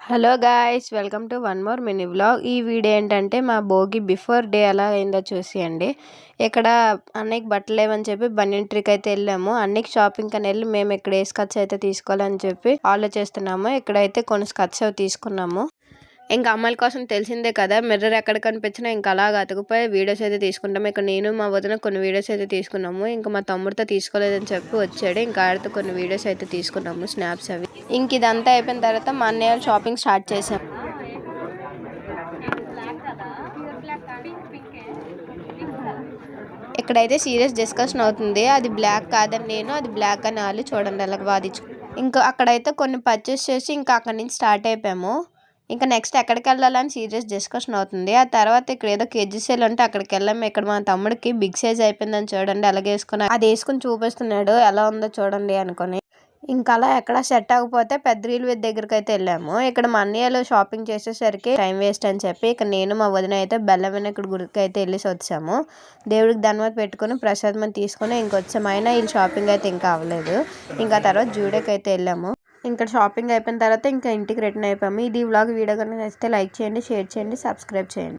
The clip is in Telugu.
Hello guys, welcome to one more mini vlog. ఈ వీడియో ఏంటంటే మా భోగి బిఫోర్ డే ఎలా అయిందో చూసేయండి. ఇక్కడ అన్నయ్యకి బట్టలు లేవని చెప్పి బనియన్ ట్రీకి అయితే వెళ్ళాము. అన్నయ్యకి షాపింగ్ అని వెళ్ళి మేము ఇక్కడ ఏ స్కర్ట్స్ అయితే తీసుకోవాలని చెప్పి ఆలోచిస్తున్నాము. ఇక్కడైతే కొన్ని స్కర్ట్స్ అవి తీసుకున్నాము. ఇంకా అమ్మాయిల కోసం తెలిసిందే కదా, మిర్రర్ ఎక్కడ కనిపించినా ఇంకా అలాగ అతుకుపోయి వీడియోస్ అయితే తీసుకుంటాము. ఇక్కడ నేను మా వదిన కొన్ని వీడియోస్ అయితే తీసుకున్నాము. ఇంకా మా తమ్ముడితో తీసుకోలేదని చెప్పి వచ్చాడు. ఇంకా ఆడితో కొన్ని వీడియోస్ అయితే తీసుకున్నాము, స్నాప్స్ అవి. ఇంక ఇదంతా అయిపోయిన తర్వాత మా అన్నయ్య షాపింగ్ స్టార్ట్ చేసాం. ఇక్కడైతే సీరియస్ డిస్కషన్ అవుతుంది. అది బ్లాక్ కాదని నేను, అది బ్లాక్ అని వాళ్ళు. చూడండి అలాగ వాదించు. ఇంకా అక్కడైతే కొన్ని పర్చేస్ చేసి ఇంకా అక్కడి నుంచి స్టార్ట్ అయిపోయాము. ఇంకా నెక్స్ట్ ఎక్కడికి వెళ్ళాలని సీరియస్ డిస్కషన్ అవుతుంది. ఆ తర్వాత ఇక్కడ ఏదో కేజీ సేల్ ఉంటే అక్కడికి వెళ్ళాము. ఇక్కడ మా తమ్ముడికి బిగ్ సైజ్ అయిపోయిందని చూడండి అలాగే వేసుకుని, అది వేసుకుని చూపిస్తున్నాడు ఎలా ఉందో చూడండి అనుకుని. ఇంకా అలా ఎక్కడ సెట్ అవ్వకపోతే పెద్ద రైల్వే దగ్గరికి అయితే వెళ్ళాము. ఇక్కడ మా అన్నయ్యలు షాపింగ్ చేసేసరికి టైం వేస్ట్ అని చెప్పి ఇక్కడ నేను మా వదిన అయితే బెల్లం వినాయకుడి గుడికి అయితే వెళ్ళేసి వచ్చాము. దేవుడికి ధన్యవాద పెట్టుకుని ప్రసాదం తీసుకుని ఇంకొచ్చాము. అయినా వీళ్ళు షాపింగ్ అయితే ఇంకా అవ్వలేదు. ఇంకా తర్వాత జూడోకి అయితే వెళ్ళాము. ఇంకా షాపింగ్ అయిపోయిన తర్వాత ఇంకా ఇంటికి రిటర్న్ అయిపోయాము. ఇది వ్లాగ్ వీడియో కనుక నచ్చితే లైక్ చేయండి, షేర్ చేయండి, సబ్స్క్రైబ్ చేయండి.